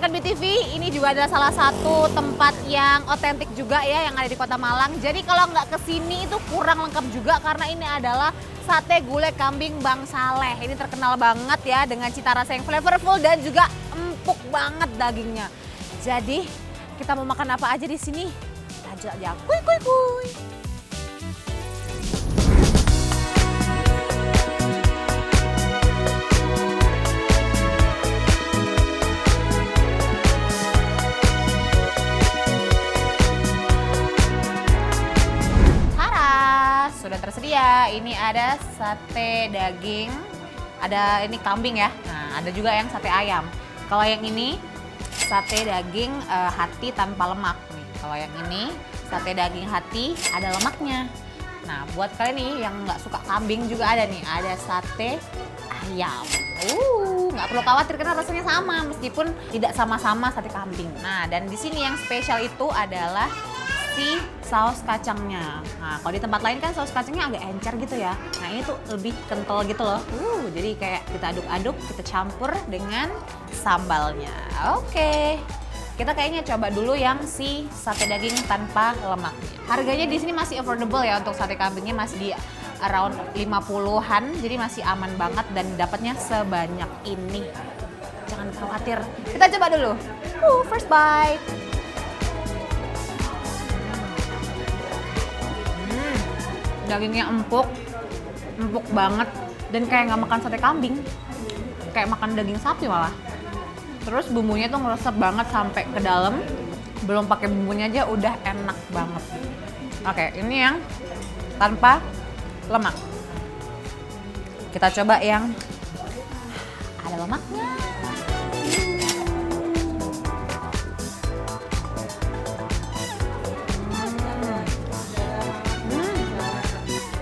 Makan BTV, ini juga adalah salah satu tempat yang otentik juga ya yang ada di Kota Malang. Jadi kalau nggak kesini itu kurang lengkap juga karena ini adalah sate gulai kambing Bang Saleh. Ini terkenal banget ya dengan cita rasa yang flavorful dan juga empuk banget dagingnya. Jadi kita mau makan apa aja di sini? Lanjut aja, kuy kuy kuy. Sudah tersedia, ini ada sate daging, ada ini kambing ya, nah ada juga yang sate ayam. Kalau yang ini sate daging hati tanpa lemak nih. Kalau yang ini sate daging hati ada lemaknya. Nah buat kalian nih yang nggak suka kambing juga ada nih, ada sate ayam. Nggak perlu khawatir karena rasanya sama meskipun tidak sama-sama sate kambing. Nah dan di sini yang spesial itu adalah si saus kacangnya. Nah, kalau di tempat lain kan saus kacangnya agak encer gitu ya. Nah, ini tuh lebih kental gitu loh. Jadi kayak kita aduk-aduk, kita campur dengan sambalnya. Oke. Kita kayaknya coba dulu yang si sate daging tanpa lemak. Harganya di sini masih affordable ya untuk sate kambingnya masih di around 50-an. Jadi masih aman banget dan dapatnya sebanyak ini. Jangan khawatir. Kita coba dulu. First bite. Dagingnya empuk banget dan kayak nggak makan sate kambing, kayak makan daging sapi malah. Terus bumbunya tuh ngeresep banget sampai ke dalam, belum pakai bumbunya aja udah enak banget. Oke, ini yang tanpa lemak. Kita coba yang ada lemaknya.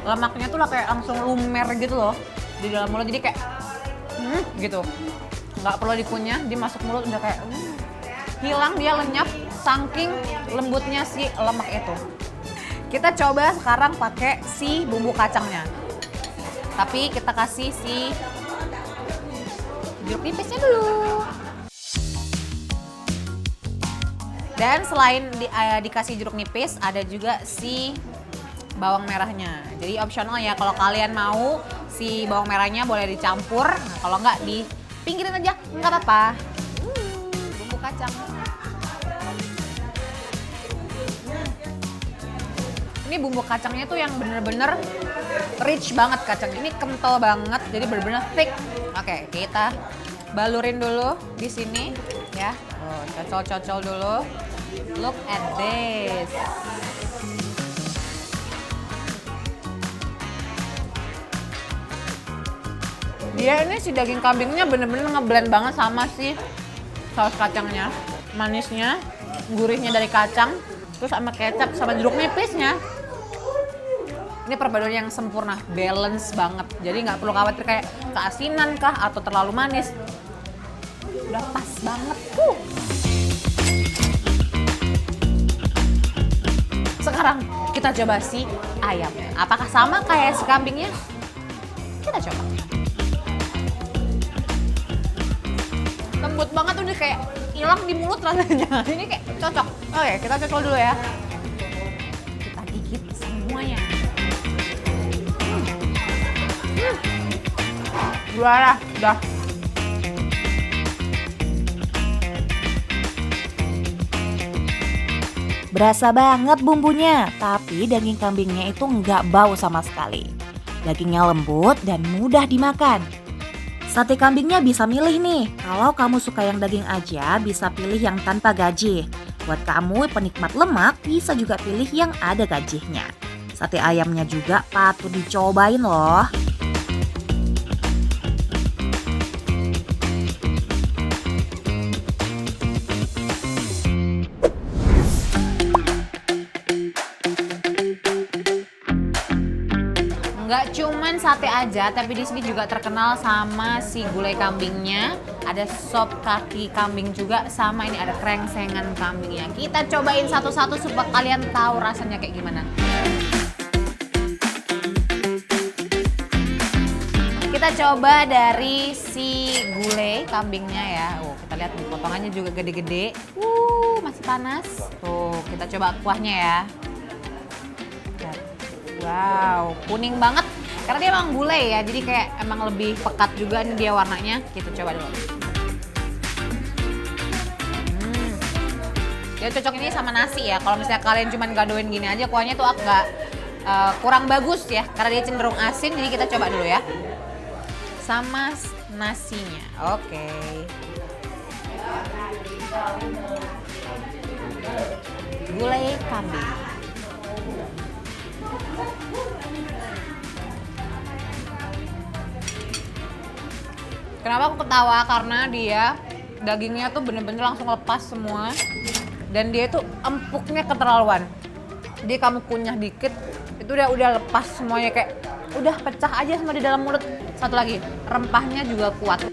Lemaknya tuh lah kayak langsung lumer gitu loh di dalam mulut, jadi kayak gitu, nggak perlu dikunyah, dia masuk mulut udah kayak hilang, dia lenyap saking lembutnya si lemak itu. Kita coba sekarang pakai si bumbu kacangnya, tapi kita kasih si jeruk nipisnya dulu. Dan selain dikasih jeruk nipis, ada juga si bawang merahnya. Jadi opsional ya, kalau kalian mau si bawang merahnya boleh dicampur. Nah, kalau nggak di pinggirin aja, nggak apa-apa. Bumbu kacang. Ini bumbu kacangnya tuh yang bener-bener rich banget kacangnya. Ini kental banget, jadi bener-bener thick. Oke, kita balurin dulu di sini ya. Cocol-cocol dulu. Look at this. Dia ini si daging kambingnya bener-bener ngeblend banget sama si saus kacangnya. Manisnya, gurihnya dari kacang, terus sama kecap, sama jeruk nipisnya. Ini perpaduan yang sempurna, balance banget. Jadi nggak perlu khawatir kayak keasinan kah atau terlalu manis. Udah pas banget. Sekarang kita coba si ayamnya. Apakah sama kayak si kambingnya? Kita coba. Lembut banget, udah kayak hilang di mulut rasanya. Ini kayak cocok. Oke, kita cocol dulu ya. Kita gigit semuanya. Juara, udah. Berasa banget bumbunya, tapi daging kambingnya itu nggak bau sama sekali. Dagingnya lembut dan mudah dimakan. Sate kambingnya bisa milih nih, kalau kamu suka yang daging aja bisa pilih yang tanpa gajih. Buat kamu penikmat lemak bisa juga pilih yang ada gajihnya. Sate ayamnya juga patut dicobain loh. Nggak cuman sate aja, tapi di sini juga terkenal sama si gulai kambingnya. Ada sop kaki kambing juga, sama ini ada krengsengan kambingnya. Kita cobain satu-satu supaya kalian tahu rasanya kayak gimana. kita coba dari si gulai kambingnya ya. Kita lihat nih, potongannya juga gede-gede. Masih panas. Tuh, kita coba kuahnya ya. Wow, kuning banget. Karena dia emang gulai ya, jadi kayak emang lebih pekat juga nih dia warnanya. Kita coba dulu. Dia cocok ini sama nasi ya. Kalau misalnya kalian cuma gadoin gini aja, kuahnya tuh agak kurang bagus ya. Karena dia cenderung asin, jadi kita coba dulu ya. Sama nasinya, oke. Gulai kambing. Kenapa aku ketawa? Karena dia dagingnya tuh bener-bener langsung lepas semua. Dan dia tuh empuknya keterlaluan. Jadi kamu kunyah dikit, itu udah lepas semuanya, kayak udah pecah aja semua di dalam mulut. Satu lagi, rempahnya juga kuat.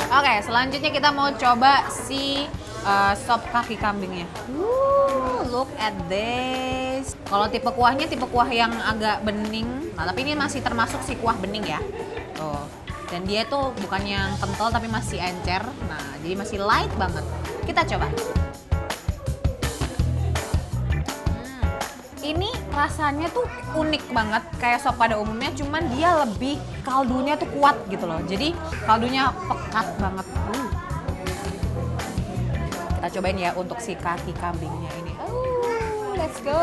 Oke, selanjutnya kita mau coba si sop kaki kambingnya. Look at this. Kalau tipe kuahnya tipe kuah yang agak bening. Nah, tapi ini masih termasuk si kuah bening ya. Tuh. Dan dia tuh bukan yang kental tapi masih encer. Nah, jadi masih light banget. Kita coba. Ini rasanya tuh unik banget kayak sop pada umumnya, cuman dia lebih kaldunya tuh kuat gitu loh. Jadi kaldunya pekat banget. Kita cobain ya untuk si kaki kambingnya ini. Let's go.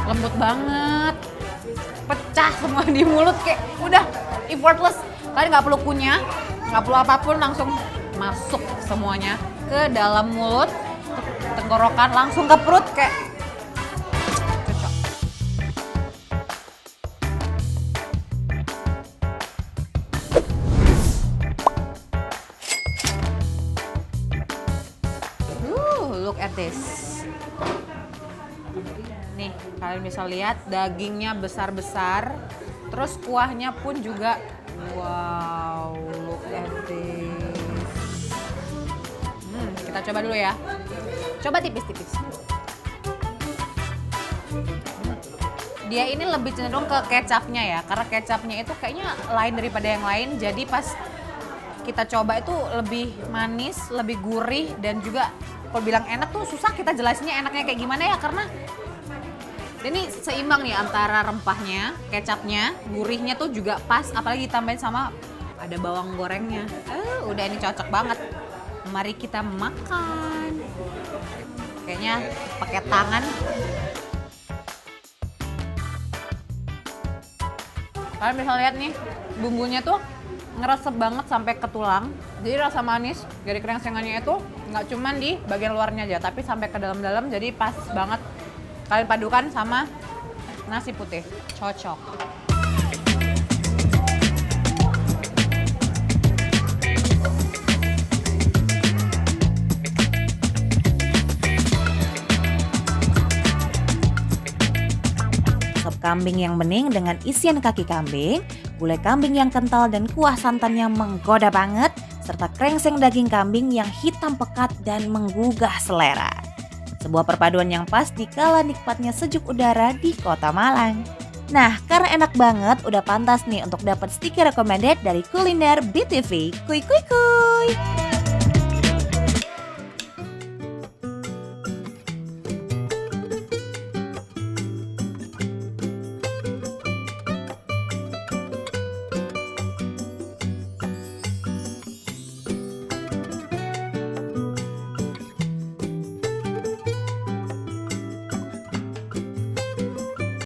Lembut banget. Pecah semua di mulut, kayak udah effortless. Kalian nggak perlu kunyah, nggak perlu apapun, langsung masuk semuanya ke dalam mulut, tenggorokan, langsung ke perut, kayak cocok. Look at this. Nih, kalian bisa lihat dagingnya besar-besar, terus kuahnya pun juga. Wow, look at this. Kita coba dulu ya. Coba tipis-tipis. Dia ini lebih cenderung ke kecapnya ya, karena kecapnya itu kayaknya lain daripada yang lain. Jadi pas kita coba itu lebih manis, lebih gurih, dan juga kalau bilang enak tuh susah kita jelasinnya enaknya kayak gimana ya, karena ini seimbang nih antara rempahnya, kecapnya, gurihnya tuh juga pas, apalagi ditambahin sama ada bawang gorengnya. Udah ini cocok banget. Mari kita makan. Kayaknya pakai tangan. Kalian bisa lihat nih, bumbunya tuh ngeresep banget sampai ke tulang. Jadi rasa manis dari krengsengannya itu nggak cuman di bagian luarnya aja, tapi sampai ke dalam-dalam, jadi pas banget. Kalian padukan sama nasi putih, cocok. Sop kambing yang bening dengan isian kaki kambing, gulai kambing yang kental dan kuah santan yang menggoda banget, serta krengseng daging kambing yang hitam pekat dan menggugah selera. Sebuah perpaduan yang pas dikala nikmatnya sejuk udara di Kota Malang. Nah, karena enak banget, udah pantas nih untuk dapat stiker recommended dari Kuliner BTV. Kuy kuy kuy!